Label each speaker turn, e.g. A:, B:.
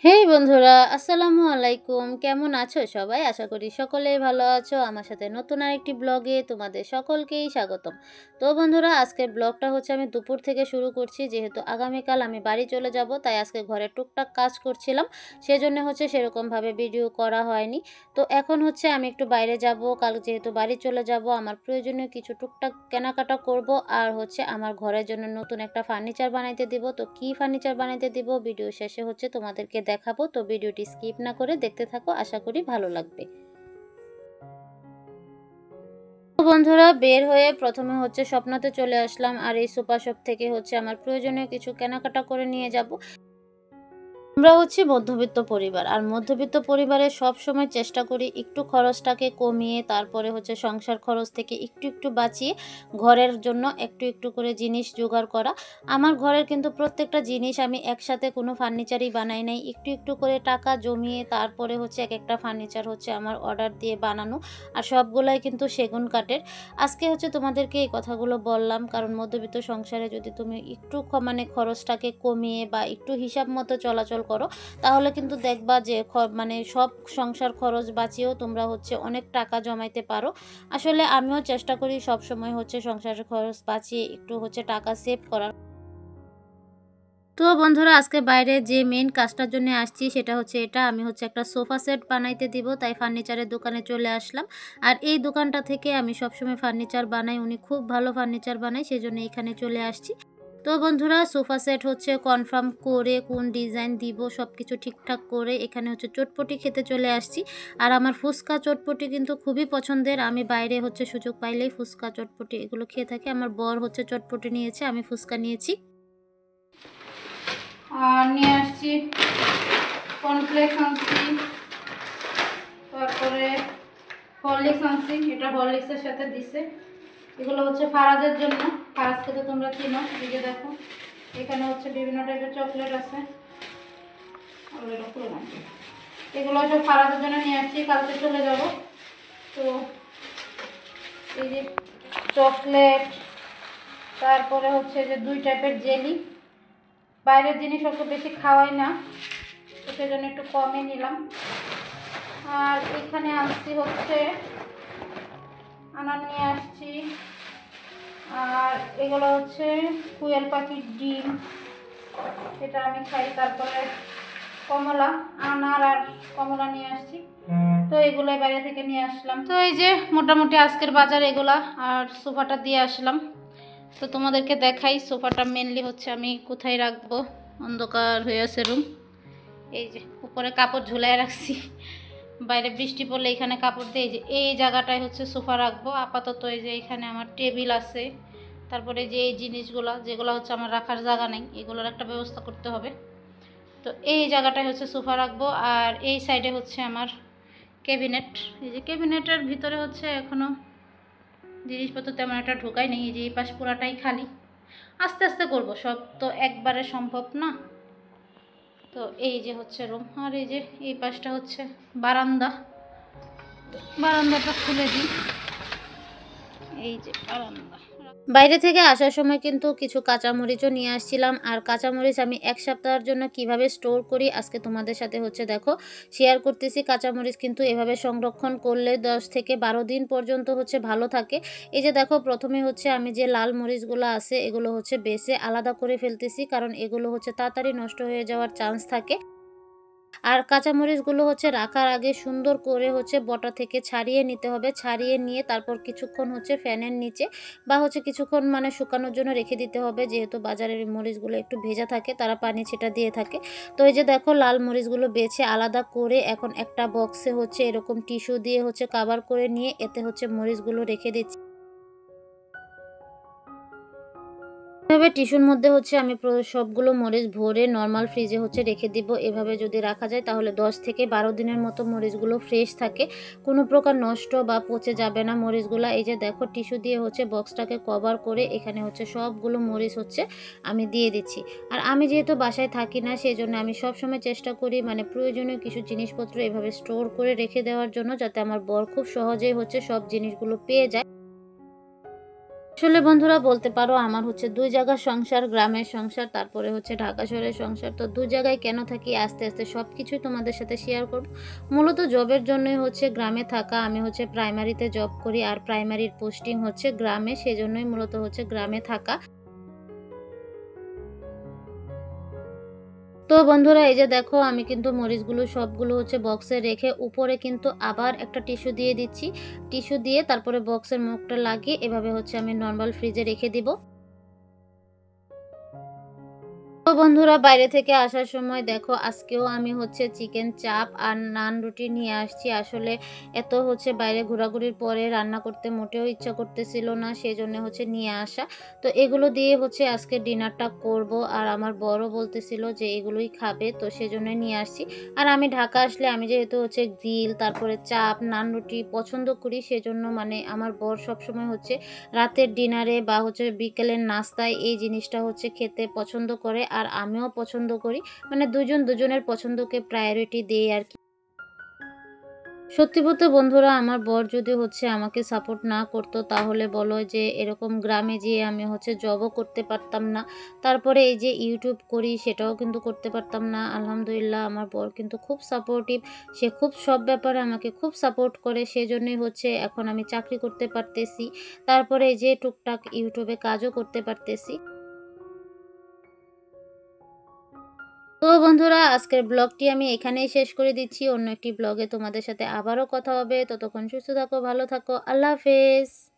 A: হেই বন্ধুরা, আসসালামু আলাইকুম। কেমন আছো সবাই? আশা করি সকলেই ভালো আছো। আমার সাথে নতুন আরেকটি ব্লগে তোমাদের সকলকেই স্বাগতম। তো বন্ধুরা, আজকের ব্লগটা হচ্ছে আমি দুপুর থেকে শুরু করছি, যেহেতু আগামীকাল আমি বাড়ি চলে যাব, তাই আজকে ঘরে টুকটাক কাজ করছিলাম। সেজন্য হচ্ছে সেরকমভাবে ভিডিও করা হয়নি। তো এখন হচ্ছে আমি একটু বাইরে যাব, কাল যেহেতু বাড়ি চলে যাব, আমার প্রয়োজনীয় কিছু টুকটাক কেনাকাটা করব, আর হচ্ছে আমার ঘরের জন্য নতুন একটা ফার্নিচার বানাইতে দিব। তো কি ফার্নিচার বানাইতে দিব ভিডিও শেষে হচ্ছে তোমাদেরকে দেখাবো। তো ভিডিওটি স্কিপ না করে দেখতে থাকো, আশা করি ভালো লাগবে। তো বন্ধুরা, বের হয়ে প্রথমে হচ্ছে স্বপ্নাতে চলে আসলাম, আর এই সুপার শপ থেকে হচ্ছে আমার প্রয়োজনীয় কিছু কেনাকাটা করে নিয়ে যাব। আমরা হচ্ছে মধ্যবিত্ত পরিবার, আর মধ্যবিত্ত পরিবারে সব সময় চেষ্টা করি একটু খরচটাকে কমিয়ে, তারপরে হচ্ছে সংসার খরচ থেকে একটু একটু বাঁচিয়ে ঘরের জন্য একটু একটু করে জিনিস জোগাড় করা। আমার ঘরের কিন্তু প্রত্যেকটা জিনিস আমি একসাথে কোনো ফার্নিচারই বানাই নাই, একটু একটু করে টাকা জমিয়ে তারপরে হচ্ছে এক একটা ফার্নিচার হচ্ছে আমার অর্ডার দিয়ে বানানো, আর সবগুলাই কিন্তু সেগুন কাঠের। আজকে হচ্ছে তোমাদেরকে এই কথাগুলো বললাম কারণ মধ্যবিত্ত সংসারে যদি তুমি একটু মানে খরচটাকে কমিয়ে বা একটু হিসাব মতো চলাচল করো, তাহলে কিন্তু দেখবা যে মানে সব সংসার খরচ বাঁচিয়েও তোমরা হচ্ছে অনেক টাকা জমাইতে পারো। আসলে আমিও চেষ্টা করি সব সময় হচ্ছে সংসারের খরচ বাঁচিয়ে একটু হচ্ছে টাকা সেভ করার। তো বন্ধুরা, আজকে বাইরে যে মেইন কাজটার জন্য আসছি সেটা হচ্ছে এটা, আমি হচ্ছে একটা সোফা সেট বানাইতে দিব, তাই ফার্নিচারের দোকানে চলে আসলাম। আর এই দোকানটা থেকে আমি সবসময় ফার্নিচার বানাই, উনি খুব ভালো ফার্নিচার বানায়, সেজন্য এখানে চলে আসছি। তো বন্ধুরা, সোফা সেট হচ্ছে কনফার্ম করে কোন ডিজাইন দিব সব কিছু ঠিকঠাক করে এখানে হচ্ছে চটপটি খেতে চলে আসছি। আর আমার ফুচকা চটপটি কিন্তু খুবই পছন্দের, আমি বাইরে হচ্ছে সুযোগ পাইলেই ফুচকা চটপটি এগুলো খেয়ে থাকি। আমার বর হচ্ছে চটপটি নিয়েছে, আমি ফুচকা নিয়েছি। আর নিয়ে আসছি কর্নফ্লেক্স আনছি, তারপরে হরলিক্স আনছি, এটা হরলিক্সের সাথে দিছে। এগুলো হচ্ছে ফারাজের জন্য, ফারাজকে তো তোমরা চিনো, এই যে দেখো এখানে হচ্ছে বিভিন্ন টাইপের চকলেট আছে। এগুলো সব ফারাজের জন্য নিয়ে আসছি, কালকে চলে যাব। তো এই যে চকলেট, তারপরে হচ্ছে যে 2 টাইপের জেলি। বাইরের জিনিস অত বেশি খাওয়াই না, তো সেজন্য একটু কমই নিলাম। আর এখানে আনছি হচ্ছে আনার নিয়ে আসছি, আর এগুলো হচ্ছে কুয়েল পাখির ডিম, এটা আমি খাই। তারপরে কমলা, আনার আর কমলা নিয়ে আসছি। তো এগুলোই বাইরে থেকে নিয়ে আসলাম। তো এই যে মোটামুটি আজকের বাজার এগুলা, আর সোফাটা দিয়ে আসলাম। তো তোমাদেরকে দেখাই সোফাটা মেনলি হচ্ছে আমি কোথায় রাখবো। অন্ধকার হয়ে আছে রুম, এই যে উপরে কাপড় ঝুলাই রাখছি, বাইরে বৃষ্টি পড়লে এখানে কাপড় দিয়ে এই যে এই জায়গাটায় হচ্ছে সোফা রাখবো আপাতত। এই যে এখানে আমার টেবিল আছে, তারপরে যে এই জিনিসগুলো যেগুলো হচ্ছে আমার রাখার জায়গা নেই, এগুলোর একটা ব্যবস্থা করতে হবে। তো এই জায়গাটায় হচ্ছে সোফা রাখবো, আর এই সাইডে হচ্ছে আমার ক্যাবিনেট। এই যে ক্যাবিনেটের ভিতরে হচ্ছে এখনও জিনিসপত্র তেমন একটা ঢোকাই নেই, এই যে এই পাশ পুরাটাই খালি। আস্তে আস্তে করব, সব তো একবারে সম্ভব না। তো এই যে হচ্ছে রুম, আর এই যে এই পাশটা হচ্ছে বারান্দা। বারান্দাটা খুলে দিই, এই যে বারান্দা। বাইরে থেকে আসার সময় কিন্তু কিছু কাঁচামরিচও নিয়ে আসছিলাম, আর কাঁচামরিচ আমি 1 সপ্তাহের জন্য কিভাবে স্টোর করি আজকে তোমাদের সাথে হচ্ছে দেখো শেয়ার করতেছি। কাঁচামরিচ কিন্তু এভাবে সংরক্ষণ করলে 10 থেকে 12 দিন পর্যন্ত হচ্ছে ভালো থাকে। এই যে দেখো প্রথমে হচ্ছে আমি যে লাল মরিচগুলো আছে এগুলো হচ্ছে বেছে আলাদা করে ফেলতেছি, কারণ এগুলো হচ্ছে তাড়াতাড়ি নষ্ট হয়ে যাওয়ার চান্স থাকে। আর কাঁচামরিচগুলো হচ্ছে রাখার আগে সুন্দর করে হচ্ছে বটা থেকে ছাড়িয়ে নিতে হবে, ছাড়িয়ে নিয়ে তারপর কিছুক্ষণ হচ্ছে ফ্যানের নিচে বা হচ্ছে কিছুক্ষণ মানে শুকানোর জন্য রেখে দিতে হবে, যেহেতু বাজারের মরিচগুলো একটু ভেজা থাকে, তারা পানি ছেটা দিয়ে থাকে। তো এই যে দেখো লাল মরিচগুলো বেছে আলাদা করে এখন একটা বক্সে হচ্ছে এরকম টিস্যু দিয়ে হচ্ছে কভার করে নিয়ে এতে হচ্ছে মরিচগুলো রেখে দিচ্ছি। এভাবে টিস্যুর মধ্যে হচ্ছে আমি সবগুলো মরিচ ভরে নর্মাল ফ্রিজে হচ্ছে রেখে দিব। এভাবে যদি রাখা যায় তাহলে 10 থেকে 12 দিনের মতো মরিচগুলো ফ্রেশ থাকে, কোনো প্রকার নষ্ট বা পচে যাবে না মরিচগুলো। এই যে দেখো টিস্যু দিয়ে হচ্ছে বক্সটাকে কভার করে এখানে হচ্ছে সবগুলো মরিচ হচ্ছে আমি দিয়ে দিচ্ছি। আর আমি যেহেতু বাসায় থাকি না, সেই জন্য আমি সবসময় চেষ্টা করি মানে প্রয়োজনীয় কিছু জিনিসপত্র এভাবে স্টোর করে রেখে দেওয়ার জন্য, যাতে আমার বর খুব সহজেই হচ্ছে সব জিনিসগুলো পেয়ে যায়। আসলে বন্ধুরা বলতে পারো আমার হচ্ছে ২ জায়গার সংসার, গ্রামের সংসার, তারপরে হচ্ছে ঢাকা শহরের সংসার। তো ২ জায়গায় কেন থাকি আস্তে, আস্তে সবকিছুই তোমাদের সাথে শেয়ার করব। মূলত জবের জন্যই হচ্ছে গ্রামে থাকা। আমি হচ্ছে প্রাইমারিতে জব করি আর প্রাইমারির পোস্টিং হচ্ছে গ্রামে। সেজন্যই মূলত হচ্ছে গ্রামে থাকা। তো বন্ধুরা এই যে দেখো আমি কিন্তু মরিচগুলো সবগুলো হচ্ছে বক্সে রেখে উপরে কিন্তু আবার একটা টিস্যু দিয়ে দিচ্ছি। টিস্যু দিয়ে তারপরে বক্সের মুখটা লাগিয়ে এভাবে হচ্ছে আমি নরমাল ফ্রিজে রেখে দিব। তো বন্ধুরা বাইরে থেকে আসার সময় দেখো আজকেও আমি হচ্ছে চিকেন চাপ আর নান রুটি নিয়ে আসছি। আসলে এত হচ্ছে বাইরে ঘোরাঘুরির পরে রান্না করতে মোটেও ইচ্ছা করতেছিল না, সেজন্য হচ্ছে নিয়ে আসা। তো এগুলো দিয়ে হচ্ছে আজকে ডিনারটা করব আর আমার বড় বলতেছিল যে এগুলোই খাবে, তো সেজন্য নিয়ে আসছি। আর আমি ঢাকা আসলে আমি যেহেতু হচ্ছে গ্রিল তারপরে চাপ নান রুটি পছন্দ করি, সেজন্য মানে আমার বর সবসময় হচ্ছে রাতের ডিনারে বা হচ্ছে বিকেলের নাস্তায় এই জিনিসটা হচ্ছে খেতে পছন্দ করে আর আমিও পছন্দ করি। মানে দুজন দুজনের পছন্দকে প্রায়োরিটি দেই আরকি। সত্যি বলতে বন্ধুরা আমার বর যদি হচ্ছে আমাকে সাপোর্ট না করতো তাহলে বলো যে এরকম গ্রামে যেয়ে আমি হচ্ছে জবও করতে পারতাম না। তারপরে এই যে ইউটিউব করি সেটাও কিন্তু করতে পারতাম না। আলহামদুলিল্লাহ আমার বর কিন্তু খুব সাপোর্টিভ। সে খুব সব ব্যাপারে আমাকে খুব সাপোর্ট করে। সেজন্যই হচ্ছে এখন আমি চাকরি করতে পারতেছি। তারপরে এই যে টুকটাক ইউটিউবে কাজও করতে পারতেছি। তো বন্ধুরা আজকের ব্লগটি আমি এখানেই শেষ করে দিচ্ছি। অন্য একটি ব্লগে তোমাদের সাথে আবারও কথা হবে। ততক্ষণ সুস্থ থাকো, ভালো থাকো। আল্লাহ হাফেজ।